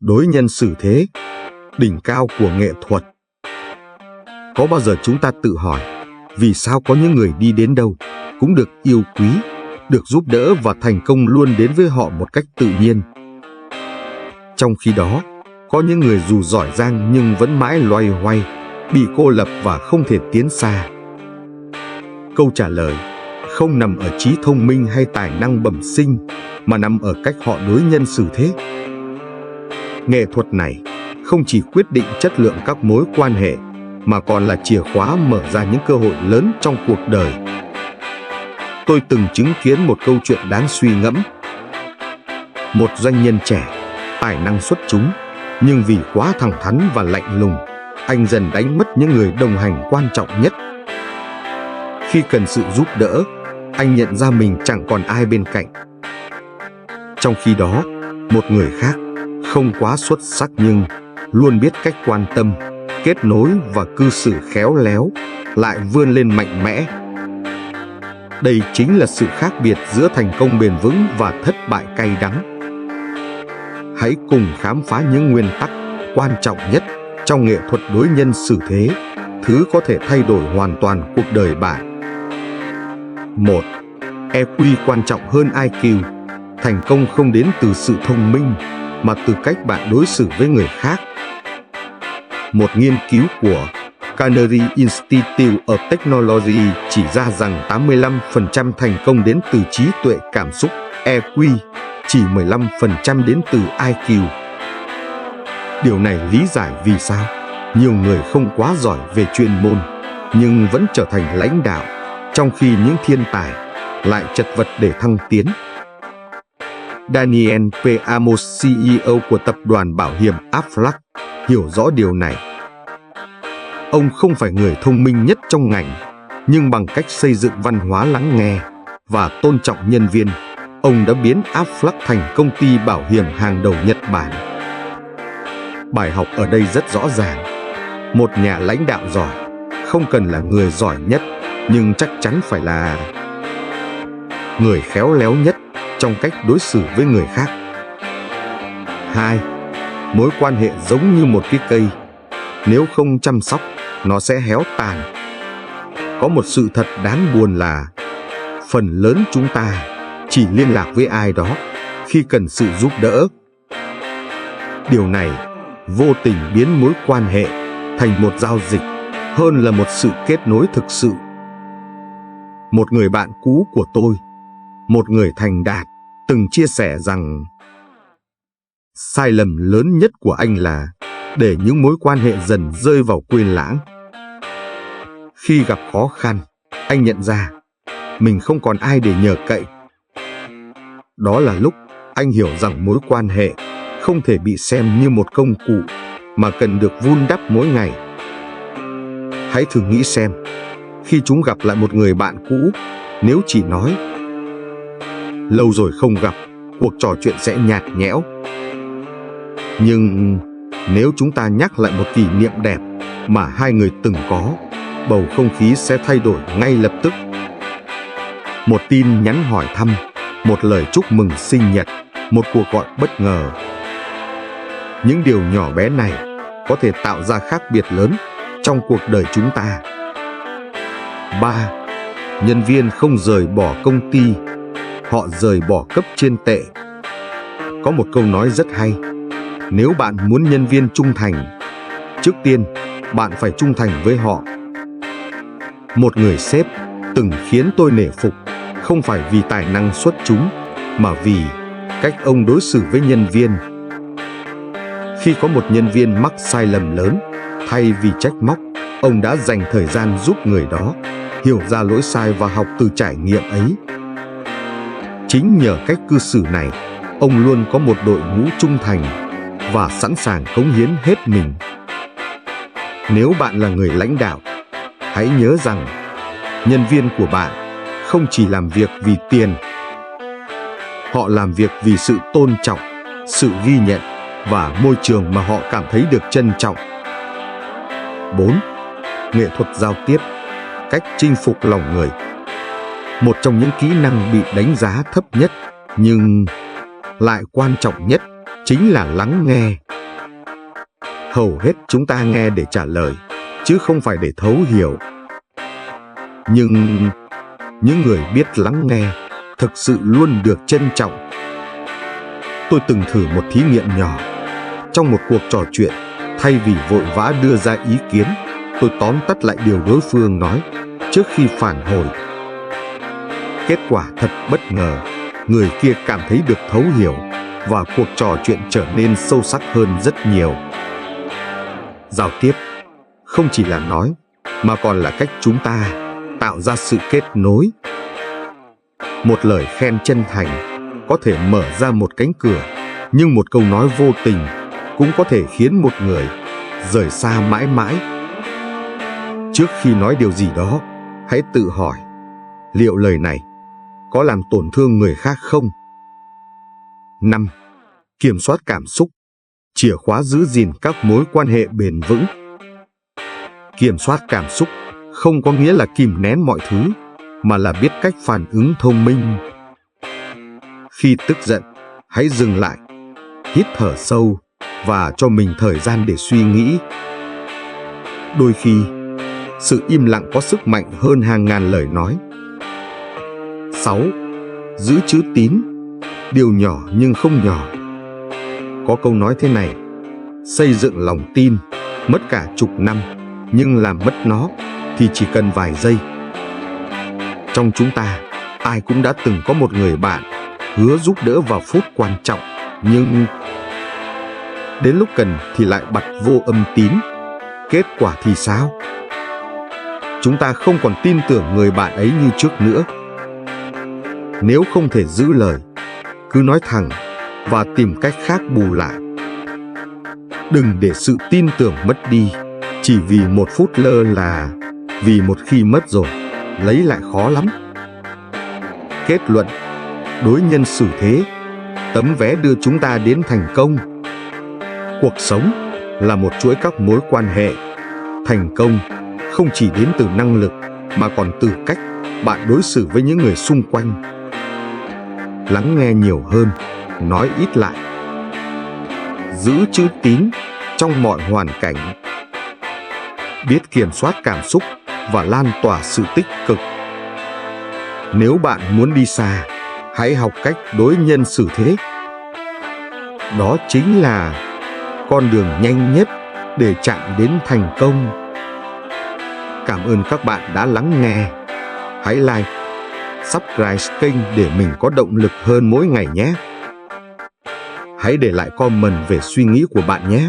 Đối nhân xử thế, đỉnh cao của nghệ thuật. Có bao giờ chúng ta tự hỏi, vì sao có những người đi đến đâu cũng được yêu quý, được giúp đỡ và thành công luôn đến với họ một cách tự nhiên? Trong khi đó, có những người dù giỏi giang nhưng vẫn mãi loay hoay, bị cô lập và không thể tiến xa. Câu trả lời không nằm ở trí thông minh hay tài năng bẩm sinh, mà nằm ở cách họ đối nhân xử thế. Nghệ thuật này không chỉ quyết định chất lượng các mối quan hệ, mà còn là chìa khóa mở ra những cơ hội lớn trong cuộc đời. Tôi từng chứng kiến một câu chuyện đáng suy ngẫm. Một doanh nhân trẻ, tài năng xuất chúng, nhưng vì quá thẳng thắn và lạnh lùng, anh dần đánh mất những người đồng hành quan trọng nhất. Khi cần sự giúp đỡ, anh nhận ra mình chẳng còn ai bên cạnh. Trong khi đó, một người khác, không quá xuất sắc nhưng luôn biết cách quan tâm, kết nối và cư xử khéo léo, lại vươn lên mạnh mẽ. Đây chính là sự khác biệt giữa thành công bền vững và thất bại cay đắng. Hãy cùng khám phá những nguyên tắc quan trọng nhất trong nghệ thuật đối nhân xử thế, thứ có thể thay đổi hoàn toàn cuộc đời bạn. 1. EQ quan trọng hơn IQ. Thành công không đến từ sự thông minh, mà từ cách bạn đối xử với người khác. Một nghiên cứu của Carnegie Institute of Technology chỉ ra rằng 85% thành công đến từ trí tuệ cảm xúc EQ, chỉ 15% đến từ IQ. Điều này lý giải vì sao nhiều người không quá giỏi về chuyên môn, nhưng vẫn trở thành lãnh đạo, trong khi những thiên tài lại chật vật để thăng tiến. Daniel P. Amos, CEO của tập đoàn bảo hiểm Aflac, hiểu rõ điều này. Ông không phải người thông minh nhất trong ngành, nhưng bằng cách xây dựng văn hóa lắng nghe và tôn trọng nhân viên, ông đã biến Aflac thành công ty bảo hiểm hàng đầu Nhật Bản. Bài học ở đây rất rõ ràng. Một nhà lãnh đạo giỏi không cần là người giỏi nhất, nhưng chắc chắn phải là người khéo léo nhất trong cách đối xử với người khác. 2. Mối quan hệ giống như một cái cây. Nếu không chăm sóc, nó sẽ héo tàn. Có một sự thật đáng buồn là phần lớn chúng ta chỉ liên lạc với ai đó khi cần sự giúp đỡ. Điều này vô tình biến mối quan hệ thành một giao dịch hơn là một sự kết nối thực sự. Một người bạn cũ của tôi, một người thành đạt, từng chia sẻ rằng sai lầm lớn nhất của anh là để những mối quan hệ dần rơi vào quên lãng. Khi gặp khó khăn, anh nhận ra mình không còn ai để nhờ cậy. Đó là lúc anh hiểu rằng mối quan hệ không thể bị xem như một công cụ, mà cần được vun đắp mỗi ngày. Hãy thử nghĩ xem, khi chúng gặp lại một người bạn cũ, nếu chỉ nói lâu rồi không gặp, cuộc trò chuyện sẽ nhạt nhẽo. Nhưng nếu chúng ta nhắc lại một kỷ niệm đẹp mà hai người từng có, bầu không khí sẽ thay đổi ngay lập tức. Một tin nhắn hỏi thăm, một lời chúc mừng sinh nhật, một cuộc gọi bất ngờ. Những điều nhỏ bé này có thể tạo ra khác biệt lớn trong cuộc đời chúng ta. 3. Nhân viên không rời bỏ công ty, họ rời bỏ cấp trên tệ. Có một câu nói rất hay: nếu bạn muốn nhân viên trung thành, trước tiên bạn phải trung thành với họ. Một người sếp từng khiến tôi nể phục, không phải vì tài năng xuất chúng, mà vì cách ông đối xử với nhân viên. Khi có một nhân viên mắc sai lầm lớn, thay vì trách móc, ông đã dành thời gian giúp người đó hiểu ra lỗi sai và học từ trải nghiệm ấy. Chính nhờ cách cư xử này, ông luôn có một đội ngũ trung thành và sẵn sàng cống hiến hết mình. Nếu bạn là người lãnh đạo, hãy nhớ rằng nhân viên của bạn không chỉ làm việc vì tiền. Họ làm việc vì sự tôn trọng, sự ghi nhận và môi trường mà họ cảm thấy được trân trọng. 4. Nghệ thuật giao tiếp, cách chinh phục lòng người. Một trong những kỹ năng bị đánh giá thấp nhất nhưng lại quan trọng nhất chính là lắng nghe. Hầu hết chúng ta nghe để trả lời, chứ không phải để thấu hiểu. Nhưng những người biết lắng nghe thực sự luôn được trân trọng. Tôi từng thử một thí nghiệm nhỏ. Trong một cuộc trò chuyện, thay vì vội vã đưa ra ý kiến, tôi tóm tắt lại điều đối phương nói trước khi phản hồi. Kết quả thật bất ngờ, người kia cảm thấy được thấu hiểu và cuộc trò chuyện trở nên sâu sắc hơn rất nhiều. Giao tiếp không chỉ là nói, mà còn là cách chúng ta tạo ra sự kết nối. Một lời khen chân thành có thể mở ra một cánh cửa, nhưng một câu nói vô tình cũng có thể khiến một người rời xa mãi mãi. Trước khi nói điều gì đó, hãy tự hỏi, liệu lời này có làm tổn thương người khác không? 5. Kiểm soát cảm xúc, chìa khóa giữ gìn các mối quan hệ bền vững. Kiểm soát cảm xúc không có nghĩa là kìm nén mọi thứ, mà là biết cách phản ứng thông minh. Khi tức giận, hãy dừng lại, hít thở sâu và cho mình thời gian để suy nghĩ. Đôi khi, sự im lặng có sức mạnh hơn hàng ngàn lời nói. 6. Giữ chữ tín, điều nhỏ nhưng không nhỏ. Có câu nói thế này: xây dựng lòng tin mất cả chục năm, nhưng làm mất nó thì chỉ cần vài giây. Trong chúng ta, ai cũng đã từng có một người bạn hứa giúp đỡ vào phút quan trọng, nhưng đến lúc cần thì lại bặt vô âm tín. Kết quả thì sao? Chúng ta không còn tin tưởng người bạn ấy như trước nữa. Nếu không thể giữ lời, cứ nói thẳng và tìm cách khác bù lại. Đừng để sự tin tưởng mất đi chỉ vì một phút lơ là, vì một khi mất rồi, lấy lại khó lắm. Kết luận, đối nhân xử thế, tấm vé đưa chúng ta đến thành công. Cuộc sống là một chuỗi các mối quan hệ. Thành công không chỉ đến từ năng lực, mà còn từ cách bạn đối xử với những người xung quanh. Lắng nghe nhiều hơn, nói ít lại. Giữ chữ tín trong mọi hoàn cảnh. Biết kiểm soát cảm xúc và lan tỏa sự tích cực. Nếu bạn muốn đi xa, hãy học cách đối nhân xử thế. Đó chính là con đường nhanh nhất để chạm đến thành công. Cảm ơn các bạn đã lắng nghe. Hãy like, subscribe kênh để mình có động lực hơn mỗi ngày nhé. Hãy để lại comment về suy nghĩ của bạn nhé.